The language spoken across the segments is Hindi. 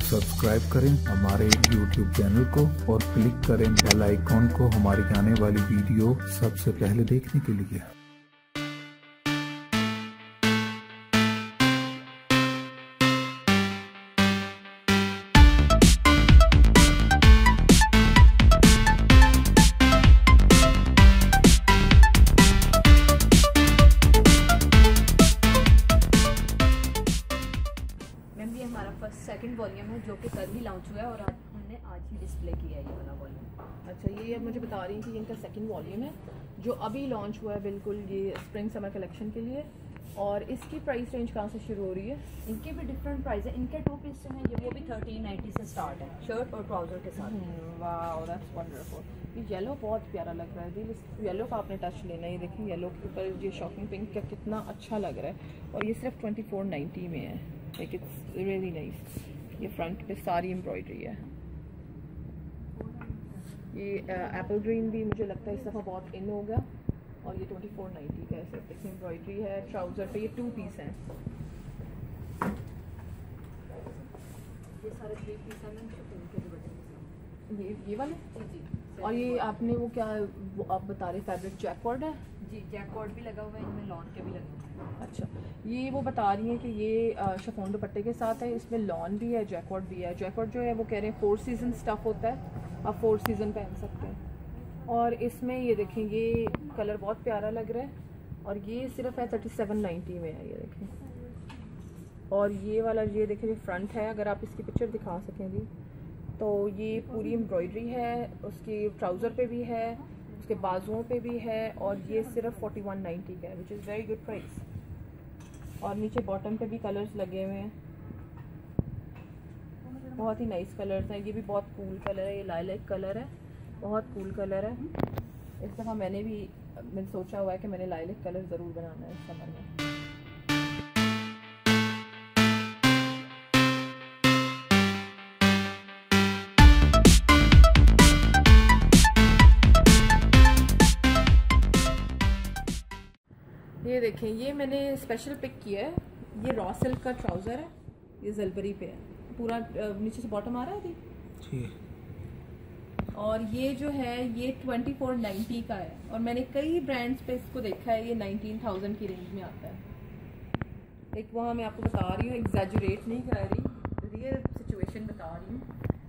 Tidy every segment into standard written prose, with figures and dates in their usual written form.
सब्सक्राइब करें हमारे YouTube चैनल को और क्लिक करें बेल आइकॉन को हमारी आने वाली वीडियो सबसे पहले देखने के लिए। ये हमारा फर्स्ट सेकंड वॉल्यूम है जो कि कल ही लॉन्च हुआ है और हमने आज ही डिस्प्ले किया है ये वाला वॉल्यूम। अच्छा, ये अब मुझे बता रही हैं कि इनका सेकंड वॉल्यूम है जो अभी लॉन्च हुआ है, बिल्कुल ये स्प्रिंग समर कलेक्शन के लिए। और इसकी प्राइस रेंज कहाँ से शुरू हो रही है? इनके भी डिफरेंट प्राइस है। इनके 2 पीस हैं, ये वो भी 1390 से स्टार्ट है, शर्ट और ट्राउज़र के साथ। वाह, दैट्स वंडरफुल। ये येलो बहुत प्यारा लग रहा है दिल, इस येलो का आपने टच लेना है। ये देखिए येलो के ऊपर ये शॉकिंग पिंक का कितना अच्छा लग रहा है। और ये सिर्फ 2490 में है। Like it's really nice. ये फ्रंट पे सारी एम्ब्रॉयडरी है। ये एप्पल ग्रीन भी मुझे लगता है इस दफ़ा बहुत इन हो गया। और ये 2490 का है। सिर्फ इसमें एम्ब्रॉयडरी है। ट्राउज़र पे ये 2 पीस हैं। ये सारे 3 पीस हैं के बटन। ये वाले जी। और ये आपने वो क्या वो आप बता रहे फैब्रिक जैकॉर्ड है? जी, जैकॉर्ड भी लगा हुआ है, इनमें लॉन के भी लगे हुए हैं। अच्छा, ये वो बता रही हैं कि ये शिफॉन दुपट्टे के साथ है, इसमें लॉन भी है, जैकॉर्ड भी है। जैकॉर्ड जो है वो कह रहे हैं 4 सीज़न स्टफ़ होता है, आप 4 सीज़न पहन सकते हैं। और इसमें ये देखें, ये कलर बहुत प्यारा लग रहा है और ये सिर्फ है 3790 में है। ये देखें। और ये वाला ये देखें, ये फ्रंट है, अगर आप इसकी पिक्चर दिखा सकें जी, तो ये पूरी एम्ब्रॉयडरी है, उसकी ट्राउज़र पे भी है, उसके बाजुओं पे भी है। और ये सिर्फ 4190 का है, which is very good price. और नीचे बॉटम पे भी कलर्स लगे हुए हैं, बहुत ही नाइस कलर्स हैं। ये भी बहुत कूल कलर है, ये लाइलैक कलर है, बहुत कूल कलर है। इस दफ़ा मैंने सोचा हुआ है कि मैंने लाइलैक कलर ज़रूर बनाना है इस समर में। ये देखें, ये मैंने स्पेशल पिक किया है। ये रॉ सिल्क का ट्राउज़र है, ये जलबरी पे है, पूरा नीचे से बॉटम आ रहा है जी। और ये जो है ये 2490 का है। और मैंने कई ब्रांड्स पे इसको देखा है, ये 19,000 की रेंज में आता है। एक वहाँ मैं आपको बता रही हूँ, एग्जैजुरेट नहीं कर रही, रियल सिचुएशन बता रही हूँ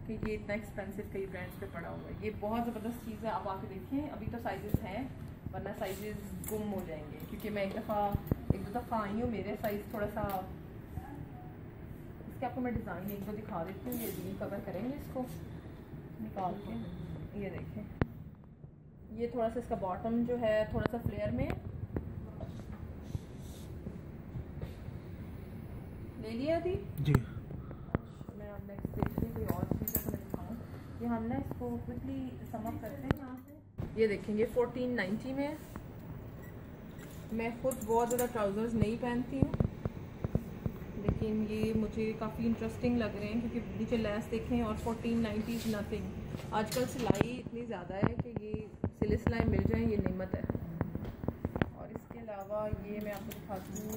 कि ये इतना एक्सपेंसिव कई ब्रांड्स पे पड़ा हुआ है। ये बहुत ज़बरदस्त चीज़ है, आप आके देखिए। अभी तो साइजेस हैं, वरना साइजेस गुम हो जाएंगे, क्योंकि मैं एक दो दफ़ा आई हूँ, मेरे साइज़ थोड़ा सा। इसके आपको मैं डिज़ाइन एक दो दिखा देती हूँ। ये भी कवर करेंगे इसको निकाल के। ये देखें, ये थोड़ा सा इसका बॉटम जो है थोड़ा सा फ्लेयर में ले लिया थी जी। मैं अब नेक्स्ट देखती हूँ कोई और चीज़ है तो मैं दिखाऊँ। ये हम ना इसको क्विकली समअप करते हैं यहाँ से। ये देखेंगे 1490 में। मैं खुद बहुत ज़्यादा ट्राउज़र्स नहीं पहनती हूँ, लेकिन ये मुझे काफ़ी इंटरेस्टिंग लग रहे हैं क्योंकि नीचे लेस देखें। और 1490 इज़ नथिंग। आजकल सिलाई इतनी ज़्यादा है कि ये सिले सिलाई मिल जाए, ये नेमत है। और इसके अलावा ये मैं आपको दिखाती हूँ,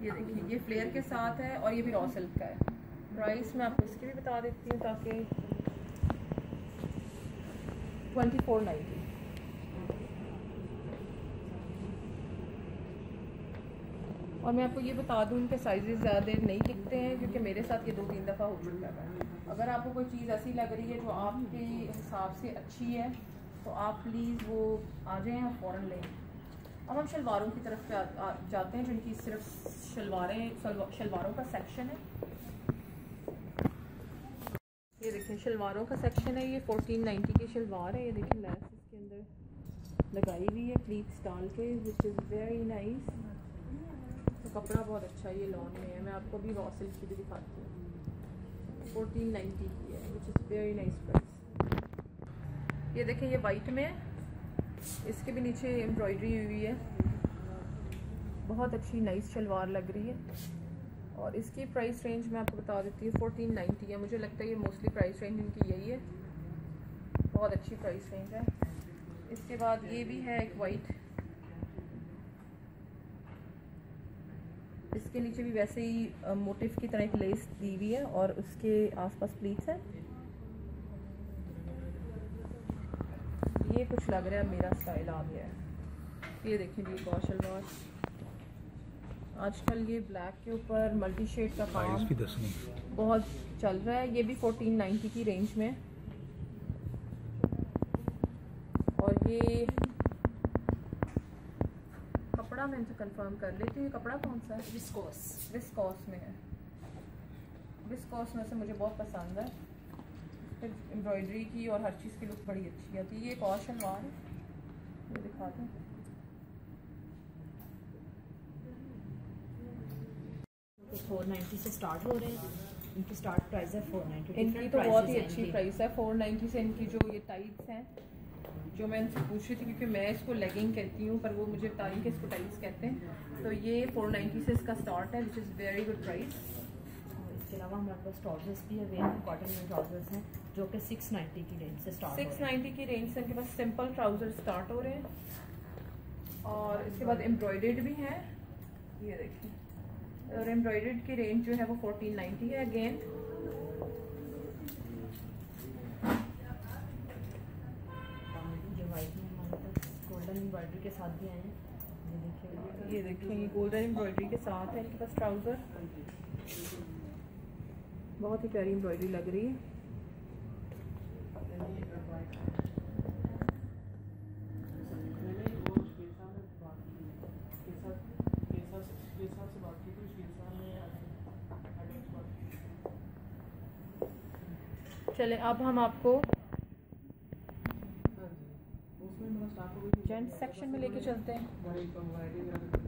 ये देखिए, ये फ्लेयर के साथ है और ये भी रॉ सिल्क का है। प्राइस मैं आपको इसकी भी बता देती हूँ ताकि 2490। और मैं आपको ये बता दूँ, इनके साइजेस ज़्यादा देर नहीं टिकते हैं क्योंकि मेरे साथ ये 2-3 दफ़ा हो चुका है। अगर आपको कोई चीज़ ऐसी लग रही है जो आपके हिसाब से अच्छी है तो आप प्लीज़ वो आ जाएँ और फ़ौरन लें। अब हम शलवारों की तरफ जाते हैं, जिनकी सिर्फ शलवारों का सेक्शन है। ये देखें, शलवारों का सेक्शन है। ये 1490 की शलवार है। ये देखें, लेस इसके अंदर लगाई हुई है प्लीट्स डाल के, विच इज़ वेरी नाइस। तो कपड़ा बहुत अच्छा है, ये लॉन में है। मैं आपको भी रॉ सिल्क की भी दिखाती हूँ। 1490 की है, which is very nice price. ये देखें, ये वाइट में है, इसके भी नीचे एम्ब्रॉयडरी हुई है, बहुत अच्छी नाइस शलवार लग रही है। और इसकी प्राइस रेंज मैं आपको बता देती हूँ, 1490 है। मुझे लगता है ये मोस्टली प्राइस रेंज इनकी यही है, बहुत अच्छी प्राइस रेंज है। इसके बाद ये भी है एक वाइट, इसके नीचे भी वैसे ही मोटिव की तरह एक लेस दी हुई है और उसके आसपास प्लीट्स हैं। ये कुछ लग रहा है मेरा स्टाइल आ गया है। ये देखें जी और शलवार, आजकल ये ब्लैक के ऊपर मल्टी शेड का काम बहुत चल रहा है। ये भी 1490 की रेंज में। और ये कपड़ा मैं इनसे कंफर्म कर लेती हूँ, ये कपड़ा कौन सा है? विस्कोस में है। विस्कोस में से मुझे बहुत पसंद है, फिर एम्ब्रॉयडरी की और हर चीज़ की लुक बड़ी अच्छी आती है। ये एक और शलवार है, ये दिखाते हैं। तो 490 से स्टार्ट हो रहे हैं, इनकी स्टार्ट प्राइस है 490। इनकी तो बहुत ही अच्छी प्राइस है 490 से। इनकी जो ये टाइट्स हैं जो मैं इनसे पूछ रही थी, क्योंकि मैं इसको लेगिंग कहती हूँ पर वो मुझे बता रही कि इसको टाइट्स कहते हैं, तो ये 490 से इसका स्टार्ट है, which is very good price. इसके अलावा हमारे पास ट्राउजर्स भी है, कॉटन में ट्राउजर्स हैं जो कि 690 की रेंज से स्टार्ट 690 की रेंज से इनके पास सिंपल ट्राउजर स्टार्ट हो रहे हैं। और इसके बाद एम्ब्रॉयडर्ड भी हैं, ये देखिए। और एम्ब्रॉयडर्ड की रेंज जो है वो 1490 है अगेन। गोल्डन एम्ब्रॉयडरी के साथ भी आए हैं, ये देखिए ये गोल्डन एम्ब्रॉयडरी के साथ है इनके पास ट्राउज़र। बहुत ही प्यारी एम्ब्रॉयडरी लग रही है। चले अब हम आपको जेंट्स सेक्शन में लेके चलते हैं।